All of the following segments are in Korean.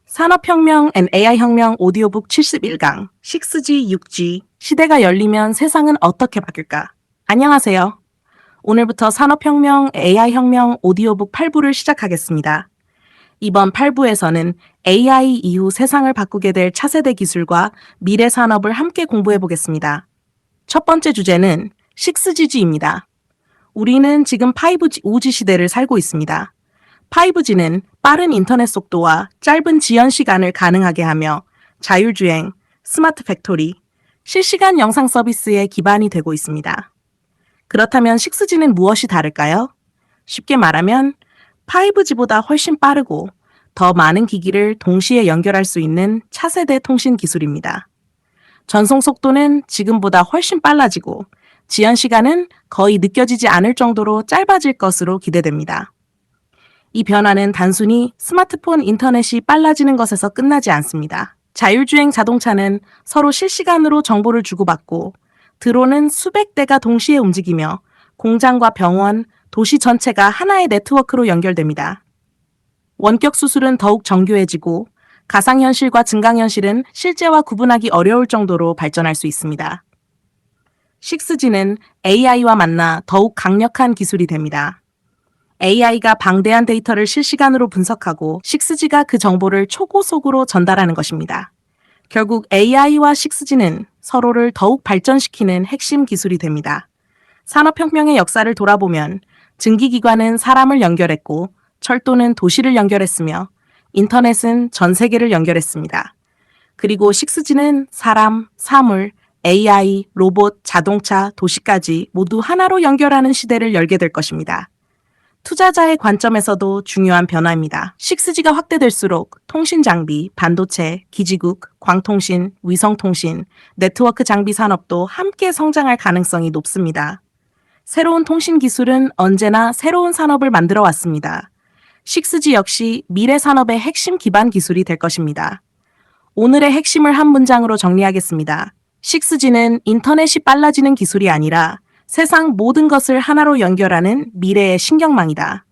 산업혁명 앤 AI혁명 오디오북 71강 6G, 6G 시대가 열리면 세상은 어떻게 바뀔까? 안녕하세요. 오늘부터 산업혁명, AI혁명 오디오북 8부를 시작하겠습니다. 이번 8부에서는 AI 이후 세상을 바꾸게 될 차세대 기술과 미래 산업을 함께 공부해 보겠습니다. 첫 번째 주제는 6G입니다. 우리는 지금 5G, 5G 시대를 살고 있습니다. 5G는 빠른 인터넷 속도와 짧은 지연 시간을 가능하게 하며 자율주행, 스마트 팩토리, 실시간 영상 서비스의 기반이 되고 있습니다. 그렇다면 6G는 무엇이 다를까요? 쉽게 말하면 5G보다 훨씬 빠르고 더 많은 기기를 동시에 연결할 수 있는 차세대 통신 기술입니다. 전송 속도는 지금보다 훨씬 빨라지고 지연 시간은 거의 느껴지지 않을 정도로 짧아질 것으로 기대됩니다. 이 변화는 단순히 스마트폰 인터넷이 빨라지는 것에서 끝나지 않습니다. 자율주행 자동차는 서로 실시간으로 정보를 주고받고 드론은 수백 대가 동시에 움직이며 공장과 병원, 도시 전체가 하나의 네트워크로 연결됩니다. 원격 수술은 더욱 정교해지고 가상현실과 증강현실은 실제와 구분하기 어려울 정도로 발전할 수 있습니다. 6G는 AI와 만나 더욱 강력한 기술이 됩니다. AI가 방대한 데이터를 실시간으로 분석하고 6G가 그 정보를 초고속으로 전달하는 것입니다. 결국 AI와 6G는 서로를 더욱 발전시키는 핵심 기술이 됩니다. 산업혁명의 역사를 돌아보면 증기기관은 사람을 연결했고 철도는 도시를 연결했으며 인터넷은 전 세계를 연결했습니다. 그리고 6G는 사람, 사물, AI, 로봇, 자동차, 도시까지 모두 하나로 연결하는 시대를 열게 될 것입니다. 투자자의 관점에서도 중요한 변화입니다. 6G가 확대될수록 통신 장비, 반도체, 기지국, 광통신, 위성통신, 네트워크 장비 산업도 함께 성장할 가능성이 높습니다. 새로운 통신 기술은 언제나 새로운 산업을 만들어 왔습니다. 6G 역시 미래 산업의 핵심 기반 기술이 될 것입니다. 오늘의 핵심을 한 문장으로 정리하겠습니다. 6G는 인터넷이 빨라지는 기술이 아니라 세상 모든 것을 하나로 연결하는 미래의 신경망이다.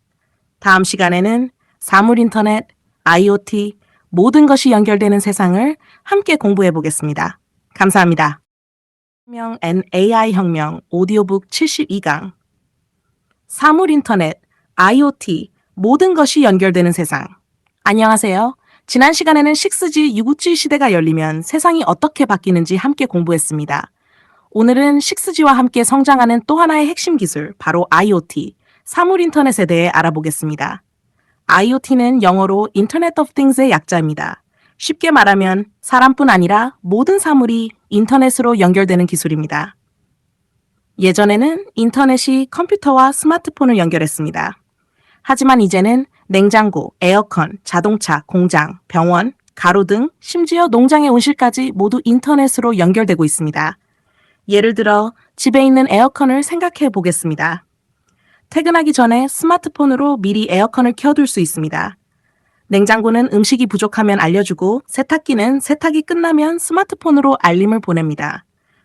다음 시간에는 사물 인터넷, IoT, 모든 것이 연결되는 세상을 함께 공부해 보겠습니다. 감사합니다. 혁명 앤 AI 혁명 오디오북 72강 사물 인터넷, IoT, 모든 것이 연결되는 세상. 안녕하세요. 지난 시간에는 6G, 6G 시대가 열리면 세상이 어떻게 바뀌는지 함께 공부했습니다. 오늘은 6G와 함께 성장하는 또 하나의 핵심 기술, 바로 IoT, 사물 인터넷에 대해 알아보겠습니다. IoT는 영어로 Internet of Things의 약자입니다. 쉽게 말하면 사람뿐 아니라 모든 사물이 인터넷으로 연결되는 기술입니다. 예전에는 인터넷이 컴퓨터와 스마트폰을 연결했습니다. 하지만 이제는 냉장고, 에어컨, 자동차, 공장, 병원, 가로등, 심지어 농장의 온실까지 모두 인터넷으로 연결되고 있습니다. 예를 들어 집에 있는 에어컨을 생각해 보겠습니다. 퇴근하기 전에 스마트폰으로 미리 에어컨을 켜둘 수 있습니다. 냉장고는 음식이 부족하면 알려주고 세탁기는 세탁이 끝나면 스마트폰으로 알림을 보냅니다.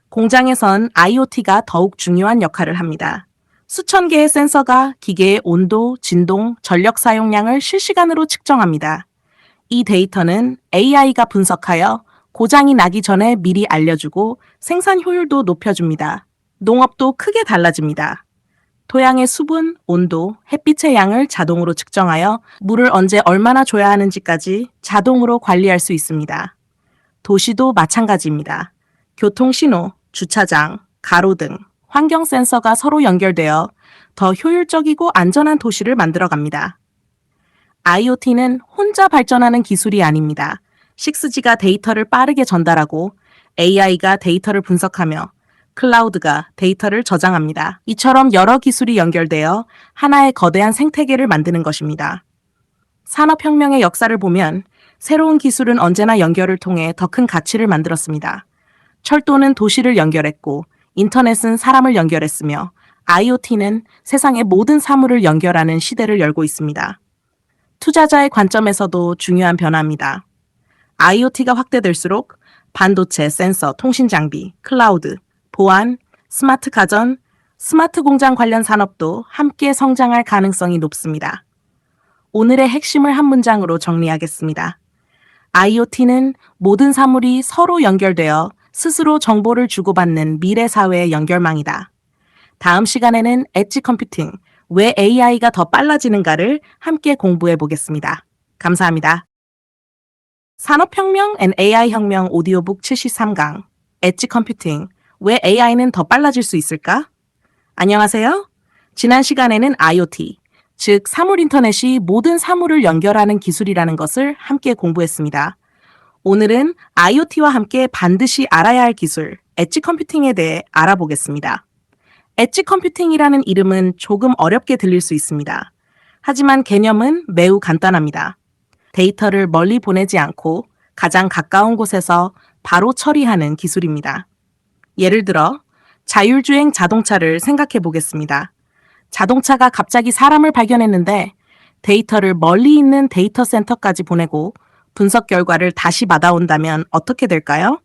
공장에선 IoT가 더욱 중요한 역할을 합니다. 수천 개의 센서가 기계의 온도, 진동, 전력 사용량을 실시간으로 측정합니다. 이 데이터는 AI가 분석하여 고장이 나기 전에 미리 알려주고 생산 효율도 높여줍니다. 농업도 크게 달라집니다. 토양의 수분, 온도, 햇빛의 양을 자동으로 측정하여 물을 언제 얼마나 줘야 하는지까지 자동으로 관리할 수 있습니다. 도시도 마찬가지입니다. 교통신호, 주차장, 가로등, 환경 센서가 서로 연결되어 더 효율적이고 안전한 도시를 만들어갑니다. IoT는 혼자 발전하는 기술이 아닙니다. 6G가 데이터를 빠르게 전달하고 AI가 데이터를 분석하며 클라우드가 데이터를 저장합니다. 이처럼 여러 기술이 연결되어 하나의 거대한 생태계를 만드는 것입니다. 산업혁명의 역사를 보면 새로운 기술은 언제나 연결을 통해 더 큰 가치를 만들었습니다. 철도는 도시를 연결했고 인터넷은 사람을 연결했으며 IoT는 세상의 모든 사물을 연결하는 시대를 열고 있습니다. 투자자의 관점에서도 중요한 변화입니다. IoT가 확대될수록 반도체, 센서, 통신 장비, 클라우드, 보안, 스마트 가전, 스마트 공장 관련 산업도 함께 성장할 가능성이 높습니다. 오늘의 핵심을 한 문장으로 정리하겠습니다. IoT는 모든 사물이 서로 연결되어 스스로 정보를 주고받는 미래 사회의 연결망이다. 다음 시간에는 엣지 컴퓨팅, 왜 AI가 더 빨라지는가를 함께 공부해 보겠습니다. 감사합니다. 산업혁명 앤 AI혁명 오디오북 73강, 엣지 컴퓨팅, 왜 AI는 더 빨라질 수 있을까? 안녕하세요. 지난 시간에는 IoT, 즉 사물 인터넷이 모든 사물을 연결하는 기술이라는 것을 함께 공부했습니다. 오늘은 IoT와 함께 반드시 알아야 할 기술, 엣지 컴퓨팅에 대해 알아보겠습니다. 엣지 컴퓨팅이라는 이름은 조금 어렵게 들릴 수 있습니다. 하지만 개념은 매우 간단합니다. 데이터를 멀리 보내지 않고 가장 가까운 곳에서 바로 처리하는 기술입니다. 예를 들어 자율주행 자동차를 생각해 보겠습니다. 자동차가 갑자기 사람을 발견했는데 데이터를 멀리 있는 데이터 센터까지 보내고 분석 결과를 다시 받아온다면 어떻게 될까요?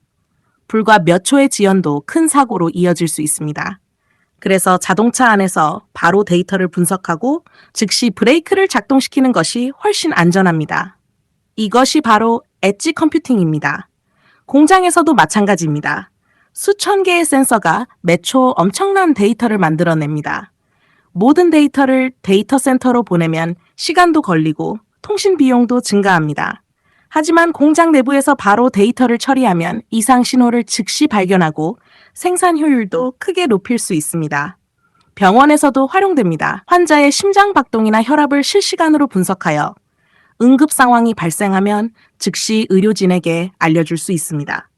불과 몇 초의 지연도 큰 사고로 이어질 수 있습니다. 그래서 자동차 안에서 바로 데이터를 분석하고 즉시 브레이크를 작동시키는 것이 훨씬 안전합니다. 이것이 바로 엣지 컴퓨팅입니다. 공장에서도 마찬가지입니다. 수천 개의 센서가 매초 엄청난 데이터를 만들어냅니다. 모든 데이터를 데이터 센터로 보내면 시간도 걸리고 통신 비용도 증가합니다. 하지만 공장 내부에서 바로 데이터를 처리하면 이상 신호를 즉시 발견하고 생산 효율도 크게 높일 수 있습니다. 병원에서도 활용됩니다. 환자의 심장 박동이나 혈압을 실시간으로 분석하여 응급 상황이 발생하면 즉시 의료진에게 알려줄 수 있습니다.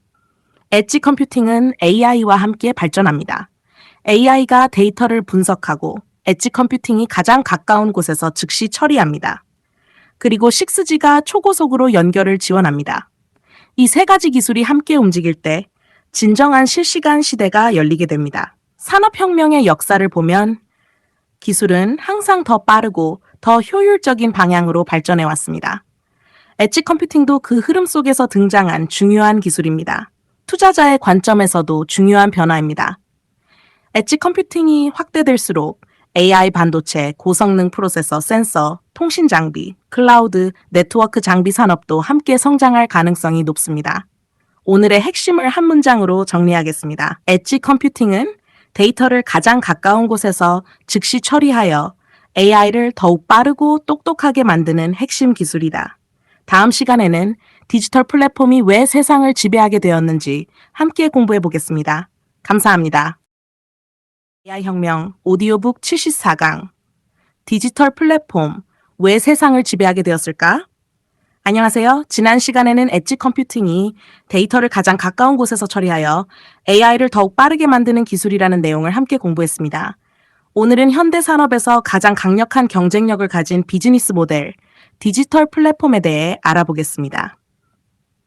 엣지 컴퓨팅은 AI와 함께 발전합니다. AI가 데이터를 분석하고 엣지 컴퓨팅이 가장 가까운 곳에서 즉시 처리합니다. 그리고 6G가 초고속으로 연결을 지원합니다. 이 세 가지 기술이 함께 움직일 때 진정한 실시간 시대가 열리게 됩니다. 산업혁명의 역사를 보면 기술은 항상 더 빠르고 더 효율적인 방향으로 발전해 왔습니다. 엣지 컴퓨팅도 그 흐름 속에서 등장한 중요한 기술입니다. 투자자의 관점에서도 중요한 변화입니다. 엣지 컴퓨팅이 확대될수록 AI 반도체, 고성능 프로세서, 센서, 통신 장비, 클라우드, 네트워크 장비 산업도 함께 성장할 가능성이 높습니다. 오늘의 핵심을 한 문장으로 정리하겠습니다. 엣지 컴퓨팅은 데이터를 가장 가까운 곳에서 즉시 처리하여 AI를 더욱 빠르고 똑똑하게 만드는 핵심 기술이다. 다음 시간에는 디지털 플랫폼이 왜 세상을 지배하게 되었는지 함께 공부해 보겠습니다. 감사합니다. AI혁명 오디오북 74강, 디지털 플랫폼 왜 세상을 지배하게 되었을까? 안녕하세요. 지난 시간에는 엣지 컴퓨팅이 데이터를 가장 가까운 곳에서 처리하여 AI를 더욱 빠르게 만드는 기술이라는 내용을 함께 공부했습니다. 오늘은 현대 산업에서 가장 강력한 경쟁력을 가진 비즈니스 모델, 디지털 플랫폼에 대해 알아보겠습니다.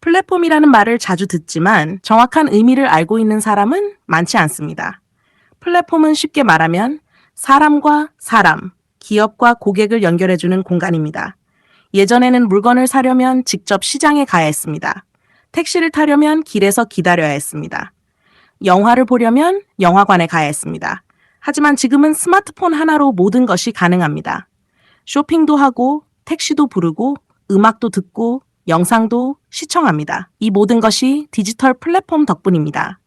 플랫폼이라는 말을 자주 듣지만 정확한 의미를 알고 있는 사람은 많지 않습니다. 플랫폼은 쉽게 말하면 사람과 사람, 기업과 고객을 연결해주는 공간입니다. 예전에는 물건을 사려면 직접 시장에 가야 했습니다. 택시를 타려면 길에서 기다려야 했습니다. 영화를 보려면 영화관에 가야 했습니다. 하지만 지금은 스마트폰 하나로 모든 것이 가능합니다. 쇼핑도 하고, 택시도 부르고, 음악도 듣고, 영상도 시청합니다. 이 모든 것이 디지털 플랫폼 덕분입니다.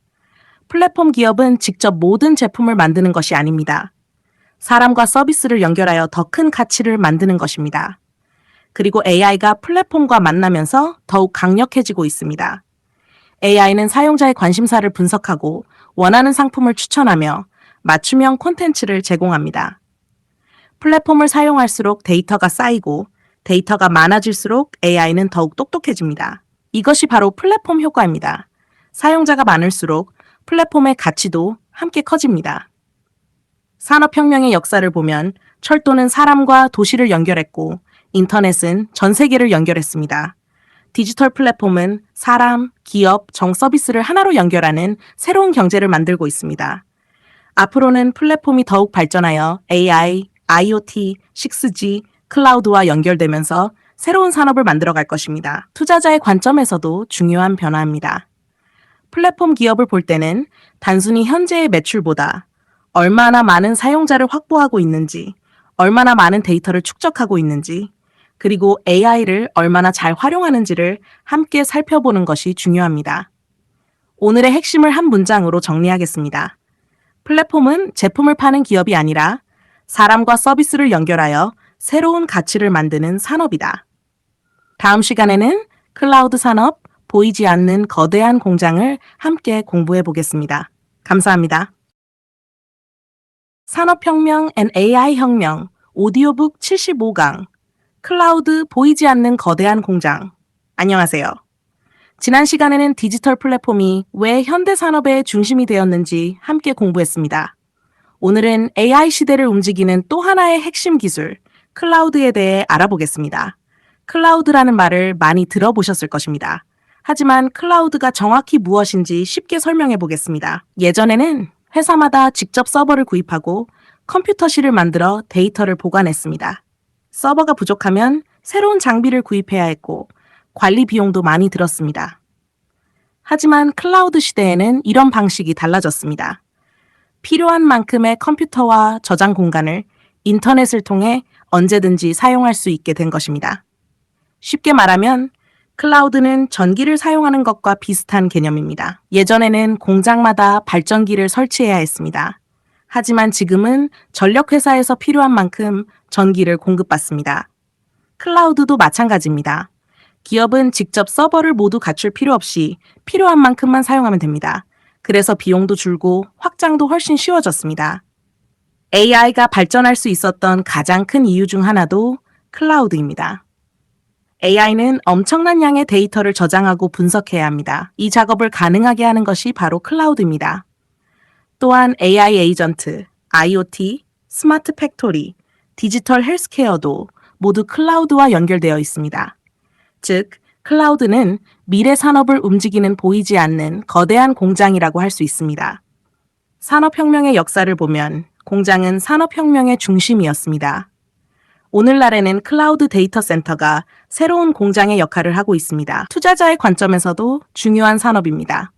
플랫폼 기업은 직접 모든 제품을 만드는 것이 아닙니다. 사람과 서비스를 연결하여 더 큰 가치를 만드는 것입니다. 그리고 AI가 플랫폼과 만나면서 더욱 강력해지고 있습니다. AI는 사용자의 관심사를 분석하고 원하는 상품을 추천하며 맞춤형 콘텐츠를 제공합니다. 플랫폼을 사용할수록 데이터가 쌓이고 데이터가 많아질수록 AI는 더욱 똑똑해집니다. 이것이 바로 플랫폼 효과입니다. 사용자가 많을수록 플랫폼의 가치도 함께 커집니다. 산업혁명의 역사를 보면 철도는 사람과 도시를 연결했고 인터넷은 전 세계를 연결했습니다. 디지털 플랫폼은 사람, 기업, 정서비스를 하나로 연결하는 새로운 경제를 만들고 있습니다. 앞으로는 플랫폼이 더욱 발전하여 AI, IoT, 6G, 클라우드와 연결되면서 새로운 산업을 만들어갈 것입니다. 투자자의 관점에서도 중요한 변화입니다. 플랫폼 기업을 볼 때는 단순히 현재의 매출보다 얼마나 많은 사용자를 확보하고 있는지, 얼마나 많은 데이터를 축적하고 있는지, 그리고 AI를 얼마나 잘 활용하는지를 함께 살펴보는 것이 중요합니다. 오늘의 핵심을 한 문장으로 정리하겠습니다. 플랫폼은 제품을 파는 기업이 아니라 사람과 서비스를 연결하여 새로운 가치를 만드는 산업이다. 다음 시간에는 클라우드 산업, 보이지 않는 거대한 공장을 함께 공부해 보겠습니다. 감사합니다. 산업혁명 앤 AI혁명 오디오북 75강 클라우드 보이지 않는 거대한 공장. 안녕하세요. 지난 시간에는 디지털 플랫폼이 왜 현대 산업의 중심이 되었는지 함께 공부했습니다. 오늘은 AI 시대를 움직이는 또 하나의 핵심 기술, 클라우드에 대해 알아보겠습니다. 클라우드라는 말을 많이 들어보셨을 것입니다. 하지만 클라우드가 정확히 무엇인지 쉽게 설명해 보겠습니다. 예전에는 회사마다 직접 서버를 구입하고 컴퓨터실을 만들어 데이터를 보관했습니다. 서버가 부족하면 새로운 장비를 구입해야 했고 관리 비용도 많이 들었습니다. 하지만 클라우드 시대에는 이런 방식이 달라졌습니다. 필요한 만큼의 컴퓨터와 저장 공간을 인터넷을 통해 언제든지 사용할 수 있게 된 것입니다. 쉽게 말하면 클라우드는 전기를 사용하는 것과 비슷한 개념입니다. 예전에는 공장마다 발전기를 설치해야 했습니다. 하지만 지금은 전력회사에서 필요한 만큼 전기를 공급받습니다. 클라우드도 마찬가지입니다. 기업은 직접 서버를 모두 갖출 필요 없이 필요한 만큼만 사용하면 됩니다. 그래서 비용도 줄고 확장도 훨씬 쉬워졌습니다. AI가 발전할 수 있었던 가장 큰 이유 중 하나도 클라우드입니다. AI는 엄청난 양의 데이터를 저장하고 분석해야 합니다. 이 작업을 가능하게 하는 것이 바로 클라우드입니다. 또한 AI 에이전트, IoT, 스마트 팩토리, 디지털 헬스케어도 모두 클라우드와 연결되어 있습니다. 즉, 클라우드는 미래 산업을 움직이는 보이지 않는 거대한 공장이라고 할 수 있습니다. 산업혁명의 역사를 보면 공장은 산업혁명의 중심이었습니다. 오늘날에는 클라우드 데이터 센터가 새로운 공장의 역할을 하고 있습니다. 투자자의 관점에서도 중요한 산업입니다.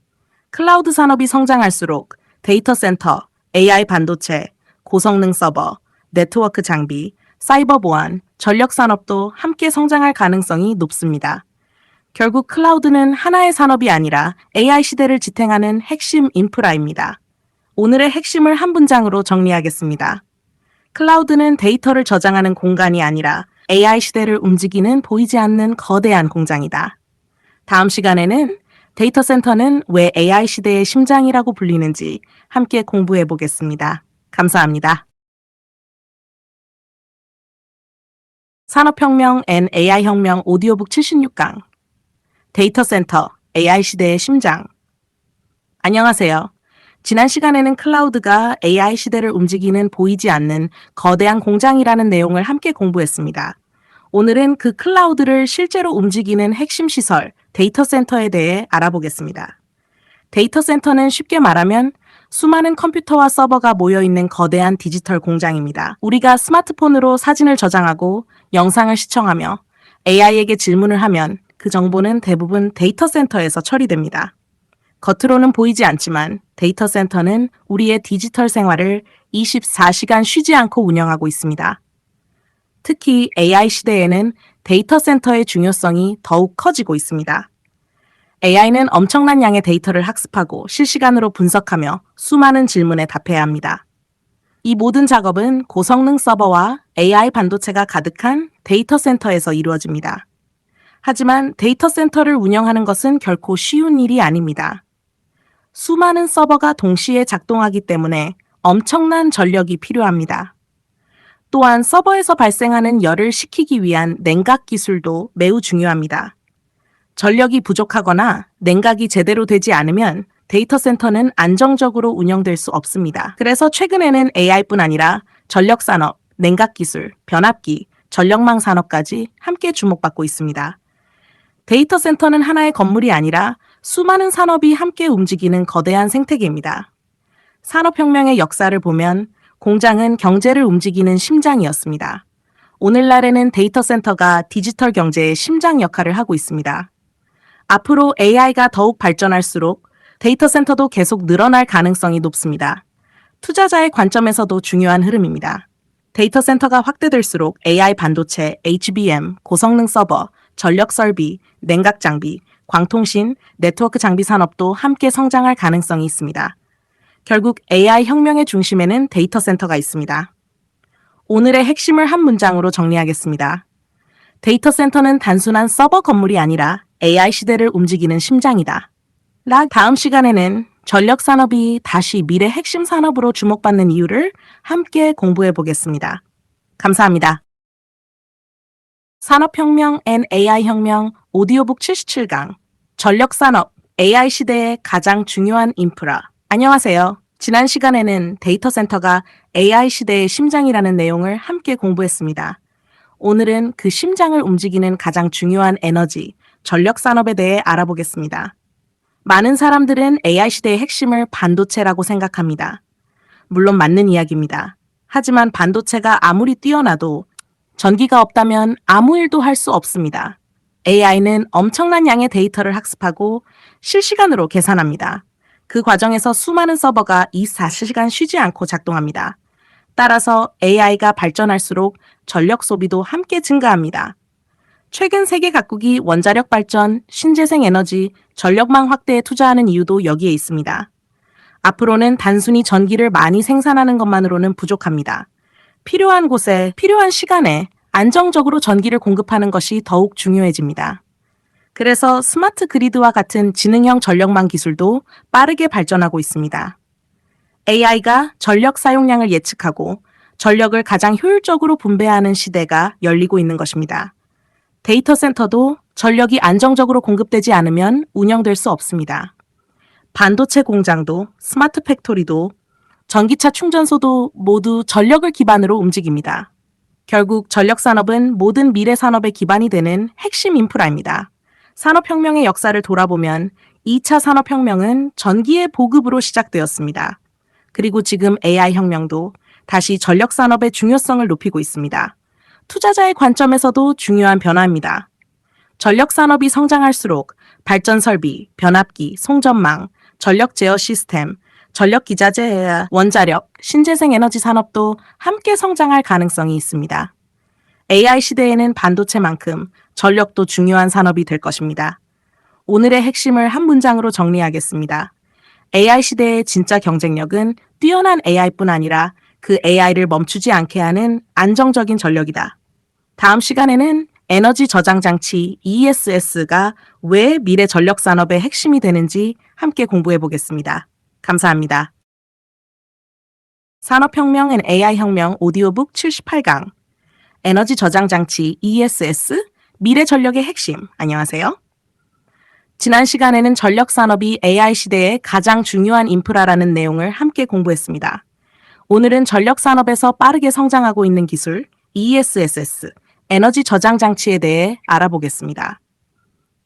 클라우드 산업이 성장할수록 데이터 센터, AI 반도체, 고성능 서버, 네트워크 장비, 사이버 보안, 전력 산업도 함께 성장할 가능성이 높습니다. 결국 클라우드는 하나의 산업이 아니라 AI 시대를 지탱하는 핵심 인프라입니다. 오늘의 핵심을 한 문장으로 정리하겠습니다. 클라우드는 데이터를 저장하는 공간이 아니라 AI 시대를 움직이는 보이지 않는 거대한 공장이다. 다음 시간에는 데이터 센터는 왜 AI 시대의 심장이라고 불리는지 함께 공부해 보겠습니다. 감사합니다. 산업혁명 앤 AI혁명 오디오북 76강 데이터 센터, AI 시대의 심장. 안녕하세요. 지난 시간에는 클라우드가 AI 시대를 움직이는 보이지 않는 거대한 공장이라는 내용을 함께 공부했습니다. 오늘은 그 클라우드를 실제로 움직이는 핵심 시설, 데이터 센터에 대해 알아보겠습니다. 데이터 센터는 쉽게 말하면 수많은 컴퓨터와 서버가 모여있는 거대한 디지털 공장입니다. 우리가 스마트폰으로 사진을 저장하고 영상을 시청하며 AI에게 질문을 하면 그 정보는 대부분 데이터 센터에서 처리됩니다. 겉으로는 보이지 않지만 데이터 센터는 우리의 디지털 생활을 24시간 쉬지 않고 운영하고 있습니다. 특히 AI 시대에는 데이터 센터의 중요성이 더욱 커지고 있습니다. AI는 엄청난 양의 데이터를 학습하고 실시간으로 분석하며 수많은 질문에 답해야 합니다. 이 모든 작업은 고성능 서버와 AI 반도체가 가득한 데이터 센터에서 이루어집니다. 하지만 데이터 센터를 운영하는 것은 결코 쉬운 일이 아닙니다. 수많은 서버가 동시에 작동하기 때문에 엄청난 전력이 필요합니다. 또한 서버에서 발생하는 열을 식히기 위한 냉각 기술도 매우 중요합니다. 전력이 부족하거나 냉각이 제대로 되지 않으면 데이터 센터는 안정적으로 운영될 수 없습니다. 그래서 최근에는 AI뿐 아니라 전력 산업, 냉각 기술, 변압기, 전력망 산업까지 함께 주목받고 있습니다. 데이터 센터는 하나의 건물이 아니라 수많은 산업이 함께 움직이는 거대한 생태계입니다. 산업혁명의 역사를 보면 공장은 경제를 움직이는 심장이었습니다. 오늘날에는 데이터 센터가 디지털 경제의 심장 역할을 하고 있습니다. 앞으로 AI가 더욱 발전할수록 데이터 센터도 계속 늘어날 가능성이 높습니다. 투자자의 관점에서도 중요한 흐름입니다. 데이터 센터가 확대될수록 AI 반도체, HBM, 고성능 서버, 전력 설비, 냉각 장비, 광통신, 네트워크 장비 산업도 함께 성장할 가능성이 있습니다. 결국 AI 혁명의 중심에는 데이터 센터가 있습니다. 오늘의 핵심을 한 문장으로 정리하겠습니다. 데이터 센터는 단순한 서버 건물이 아니라 AI 시대를 움직이는 심장이다. 다음 시간에는 전력 산업이 다시 미래 핵심 산업으로 주목받는 이유를 함께 공부해 보겠습니다. 감사합니다. 산업혁명 앤 AI혁명 오디오북 77강 전력산업 AI 시대의 가장 중요한 인프라. 안녕하세요. 지난 시간에는 데이터 센터가 AI 시대의 심장이라는 내용을 함께 공부했습니다. 오늘은 그 심장을 움직이는 가장 중요한 에너지, 전력 산업에 대해 알아보겠습니다. 많은 사람들은 AI 시대의 핵심을 반도체라고 생각합니다. 물론 맞는 이야기입니다. 하지만 반도체가 아무리 뛰어나도 전기가 없다면 아무 일도 할 수 없습니다. AI는 엄청난 양의 데이터를 학습하고 실시간으로 계산합니다. 그 과정에서 수많은 서버가 24시간 쉬지 않고 작동합니다. 따라서 AI가 발전할수록 전력 소비도 함께 증가합니다. 최근 세계 각국이 원자력 발전, 신재생 에너지, 전력망 확대에 투자하는 이유도 여기에 있습니다. 앞으로는 단순히 전기를 많이 생산하는 것만으로는 부족합니다. 필요한 곳에, 필요한 시간에 안정적으로 전기를 공급하는 것이 더욱 중요해집니다. 그래서 스마트 그리드와 같은 지능형 전력망 기술도 빠르게 발전하고 있습니다. AI가 전력 사용량을 예측하고 전력을 가장 효율적으로 분배하는 시대가 열리고 있는 것입니다. 데이터 센터도 전력이 안정적으로 공급되지 않으면 운영될 수 없습니다. 반도체 공장도, 스마트 팩토리도, 전기차 충전소도 모두 전력을 기반으로 움직입니다. 결국 전력 산업은 모든 미래 산업의 기반이 되는 핵심 인프라입니다. 산업혁명의 역사를 돌아보면 2차 산업혁명은 전기의 보급으로 시작되었습니다. 그리고 지금 AI 혁명도 다시 전력 산업의 중요성을 높이고 있습니다. 투자자의 관점에서도 중요한 변화입니다. 전력 산업이 성장할수록 발전 설비, 변압기, 송전망, 전력 제어 시스템, 전력 기자재, 원자력, 신재생 에너지 산업도 함께 성장할 가능성이 있습니다. AI 시대에는 반도체만큼 전력도 중요한 산업이 될 것입니다. 오늘의 핵심을 한 문장으로 정리하겠습니다. AI 시대의 진짜 경쟁력은 뛰어난 AI뿐 아니라 그 AI를 멈추지 않게 하는 안정적인 전력이다. 다음 시간에는 에너지 저장 장치 ESS가 왜 미래 전력 산업의 핵심이 되는지 함께 공부해 보겠습니다. 감사합니다. 산업혁명 앤 AI혁명 오디오북 78강 에너지 저장 장치 ESS 미래 전력의 핵심. 안녕하세요. 지난 시간에는 전력 산업이 AI 시대의 가장 중요한 인프라라는 내용을 함께 공부했습니다. 오늘은 전력 산업에서 빠르게 성장하고 있는 기술 ESS, 에너지 저장 장치에 대해 알아보겠습니다.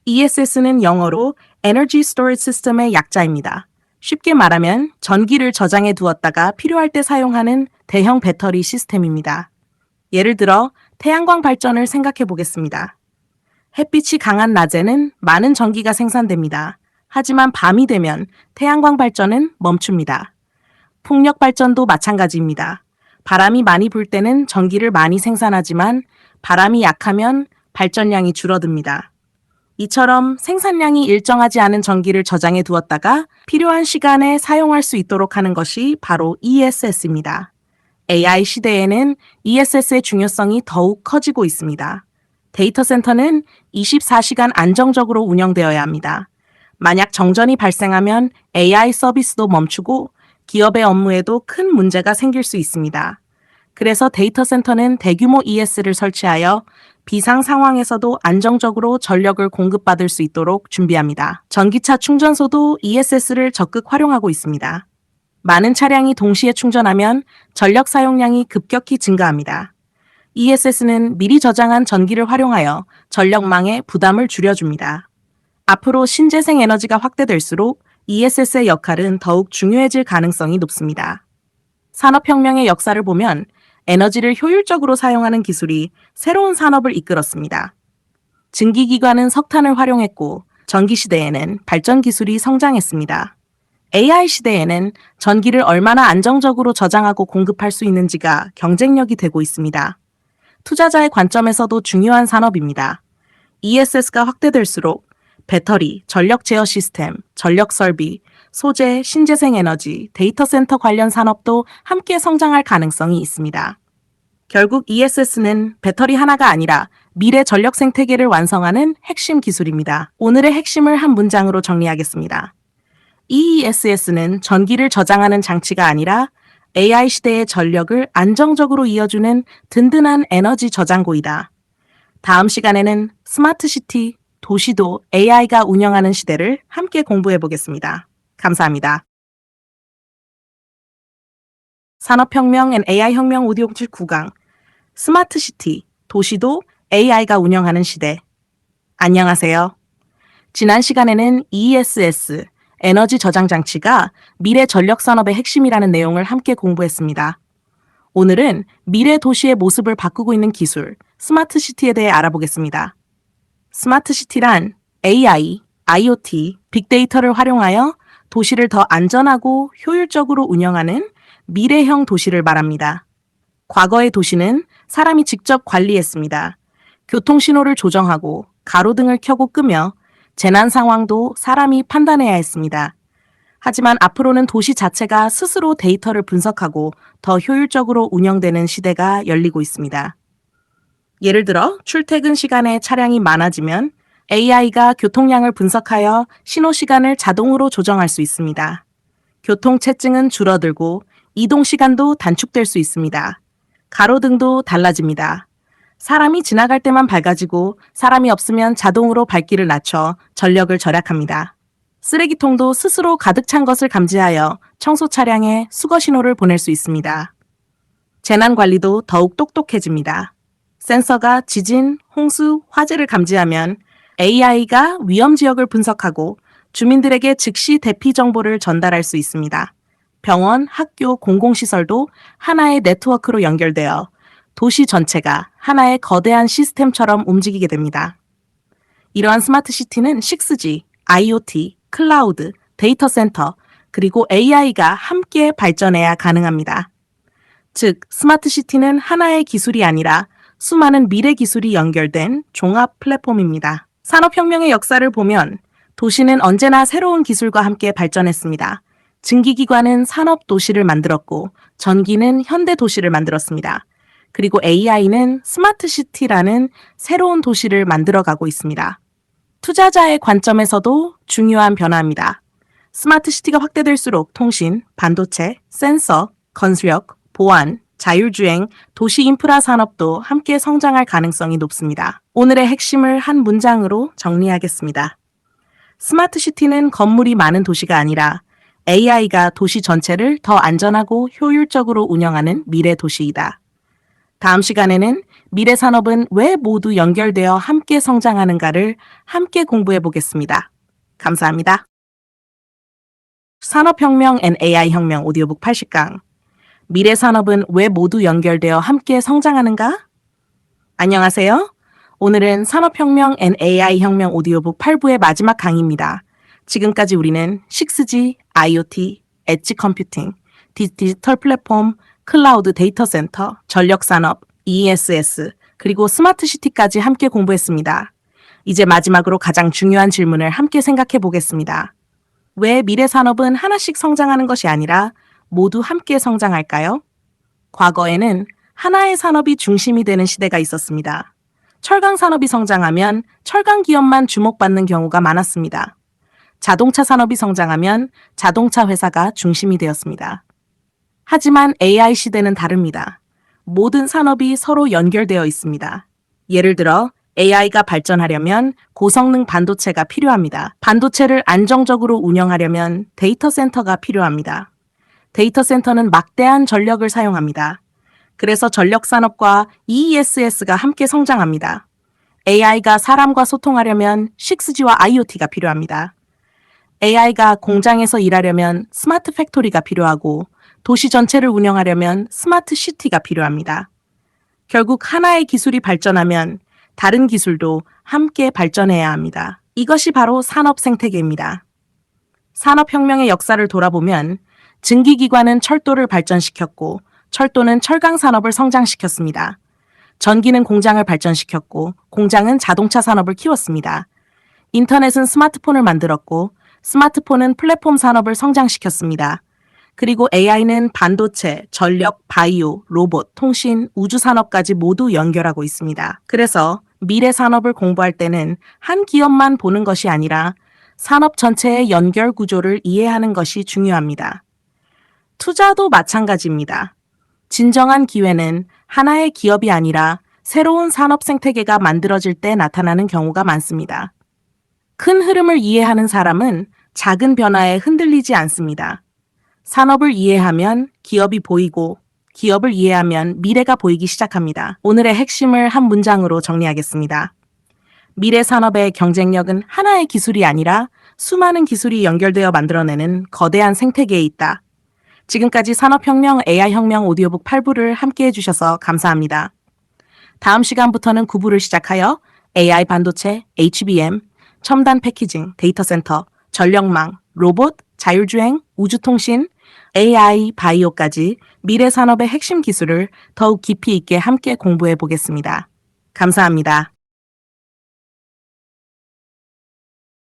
ESS는 영어로 Energy Storage System의 약자입니다. 쉽게 말하면 전기를 저장해 두었다가 필요할 때 사용하는 대형 배터리 시스템입니다. 예를 들어 태양광 발전을 생각해 보겠습니다. 햇빛이 강한 낮에는 많은 전기가 생산됩니다. 하지만 밤이 되면 태양광 발전은 멈춥니다. 풍력 발전도 마찬가지입니다. 바람이 많이 불 때는 전기를 많이 생산하지만 바람이 약하면 발전량이 줄어듭니다. 이처럼 생산량이 일정하지 않은 전기를 저장해 두었다가 필요한 시간에 사용할 수 있도록 하는 것이 바로 ESS입니다. AI 시대에는 ESS의 중요성이 더욱 커지고 있습니다. 데이터 센터는 24시간 안정적으로 운영되어야 합니다. 만약 정전이 발생하면 AI 서비스도 멈추고 기업의 업무에도 큰 문제가 생길 수 있습니다. 그래서 데이터 센터는 대규모 ES를 설치하여 비상 상황에서도 안정적으로 전력을 공급받을 수 있도록 준비합니다. 전기차 충전소도 ESS를 적극 활용하고 있습니다. 많은 차량이 동시에 충전하면 전력 사용량이 급격히 증가합니다. ESS는 미리 저장한 전기를 활용하여 전력망의 부담을 줄여줍니다. 앞으로 신재생 에너지가 확대될수록 ESS의 역할은 더욱 중요해질 가능성이 높습니다. 산업혁명의 역사를 보면 에너지를 효율적으로 사용하는 기술이 새로운 산업을 이끌었습니다. 증기기관은 석탄을 활용했고 전기시대에는 발전 기술이 성장했습니다. AI 시대에는 전기를 얼마나 안정적으로 저장하고 공급할 수 있는지가 경쟁력이 되고 있습니다. 투자자의 관점에서도 중요한 산업입니다. ESS가 확대될수록 배터리, 전력 제어 시스템, 전력 설비, 소재, 신재생 에너지, 데이터 센터 관련 산업도 함께 성장할 가능성이 있습니다. 결국 ESS는 배터리 하나가 아니라 미래 전력 생태계를 완성하는 핵심 기술입니다. 오늘의 핵심을 한 문장으로 정리하겠습니다. EESS는 전기를 저장하는 장치가 아니라 AI 시대의 전력을 안정적으로 이어주는 든든한 에너지 저장고이다. 다음 시간에는 스마트시티, 도시도 AI가 운영하는 시대를 함께 공부해 보겠습니다. 감사합니다. 산업혁명 앤 AI혁명 오디오 9강 스마트시티, 도시도 AI가 운영하는 시대. 안녕하세요. 지난 시간에는 ESS, 에너지 저장 장치가 미래 전력 산업의 핵심이라는 내용을 함께 공부했습니다. 오늘은 미래 도시의 모습을 바꾸고 있는 기술, 스마트시티에 대해 알아보겠습니다. 스마트시티란 AI, IoT, 빅데이터를 활용하여 도시를 더 안전하고 효율적으로 운영하는 미래형 도시를 말합니다. 과거의 도시는 사람이 직접 관리했습니다. 교통신호를 조정하고 가로등을 켜고 끄며 재난 상황도 사람이 판단해야 했습니다. 하지만 앞으로는 도시 자체가 스스로 데이터를 분석하고 더 효율적으로 운영되는 시대가 열리고 있습니다. 예를 들어 출퇴근 시간에 차량이 많아지면 AI가 교통량을 분석하여 신호 시간을 자동으로 조정할 수 있습니다. 교통체증은 줄어들고 이동 시간도 단축될 수 있습니다. 가로등도 달라집니다. 사람이 지나갈 때만 밝아지고 사람이 없으면 자동으로 밝기를 낮춰 전력을 절약합니다. 쓰레기통도 스스로 가득 찬 것을 감지하여 청소 차량에 수거 신호를 보낼 수 있습니다. 재난 관리도 더욱 똑똑해집니다. 센서가 지진, 홍수, 화재를 감지하면 AI가 위험 지역을 분석하고 주민들에게 즉시 대피 정보를 전달할 수 있습니다. 병원, 학교, 공공시설도 하나의 네트워크로 연결되어 도시 전체가 하나의 거대한 시스템처럼 움직이게 됩니다. 이러한 스마트시티는 6G, IoT, 클라우드, 데이터 센터, 그리고 AI가 함께 발전해야 가능합니다. 즉, 스마트시티는 하나의 기술이 아니라 수많은 미래 기술이 연결된 종합 플랫폼입니다. 산업혁명의 역사를 보면 도시는 언제나 새로운 기술과 함께 발전했습니다. 증기기관은 산업도시를 만들었고 전기는 현대도시를 만들었습니다. 그리고 AI는 스마트시티라는 새로운 도시를 만들어가고 있습니다. 투자자의 관점에서도 중요한 변화입니다. 스마트시티가 확대될수록 통신, 반도체, 센서, 건수력, 보안, 자율주행, 도시 인프라 산업도 함께 성장할 가능성이 높습니다. 오늘의 핵심을 한 문장으로 정리하겠습니다. 스마트시티는 건물이 많은 도시가 아니라 AI가 도시 전체를 더 안전하고 효율적으로 운영하는 미래 도시이다. 다음 시간에는 미래 산업은 왜 모두 연결되어 함께 성장하는가를 함께 공부해 보겠습니다. 감사합니다. 산업혁명 앤 AI혁명 오디오북 80강 미래 산업은 왜 모두 연결되어 함께 성장하는가? 안녕하세요. 오늘은 산업혁명 앤 AI혁명 오디오북 8부의 마지막 강의입니다. 지금까지 우리는 6G, IoT, 엣지 컴퓨팅, 디지털 플랫폼, 클라우드 데이터 센터, 전력 산업, ESS, 그리고 스마트시티까지 함께 공부했습니다. 이제 마지막으로 가장 중요한 질문을 함께 생각해 보겠습니다. 왜 미래 산업은 하나씩 성장하는 것이 아니라 모두 함께 성장할까요? 과거에는 하나의 산업이 중심이 되는 시대가 있었습니다. 철강 산업이 성장하면 철강 기업만 주목받는 경우가 많았습니다. 자동차 산업이 성장하면 자동차 회사가 중심이 되었습니다. 하지만 AI 시대는 다릅니다. 모든 산업이 서로 연결되어 있습니다. 예를 들어 AI가 발전하려면 고성능 반도체가 필요합니다. 반도체를 안정적으로 운영하려면 데이터 센터가 필요합니다. 데이터 센터는 막대한 전력을 사용합니다. 그래서 전력 산업과 EESS가 함께 성장합니다. AI가 사람과 소통하려면 6G와 IoT가 필요합니다. AI가 공장에서 일하려면 스마트 팩토리가 필요하고 도시 전체를 운영하려면 스마트 시티가 필요합니다. 결국 하나의 기술이 발전하면 다른 기술도 함께 발전해야 합니다. 이것이 바로 산업 생태계입니다. 산업혁명의 역사를 돌아보면 증기기관은 철도를 발전시켰고 철도는 철강 산업을 성장시켰습니다. 전기는 공장을 발전시켰고 공장은 자동차 산업을 키웠습니다. 인터넷은 스마트폰을 만들었고 스마트폰은 플랫폼 산업을 성장시켰습니다. 그리고 AI는 반도체, 전력, 바이오, 로봇, 통신, 우주 산업까지 모두 연결하고 있습니다. 그래서 미래 산업을 공부할 때는 한 기업만 보는 것이 아니라 산업 전체의 연결 구조를 이해하는 것이 중요합니다. 투자도 마찬가지입니다. 진정한 기회는 하나의 기업이 아니라 새로운 산업 생태계가 만들어질 때 나타나는 경우가 많습니다. 큰 흐름을 이해하는 사람은 작은 변화에 흔들리지 않습니다. 산업을 이해하면 기업이 보이고 기업을 이해하면 미래가 보이기 시작합니다. 오늘의 핵심을 한 문장으로 정리하겠습니다. 미래 산업의 경쟁력은 하나의 기술이 아니라 수많은 기술이 연결되어 만들어내는 거대한 생태계에 있다. 지금까지 산업혁명, AI혁명 오디오북 8부를 함께 해주셔서 감사합니다. 다음 시간부터는 9부를 시작하여 AI 반도체, HBM, 첨단 패키징, 데이터 센터, 전력망, 로봇, 자율주행, 우주통신, AI, 바이오까지 미래 산업의 핵심 기술을 더욱 깊이 있게 함께 공부해 보겠습니다. 감사합니다.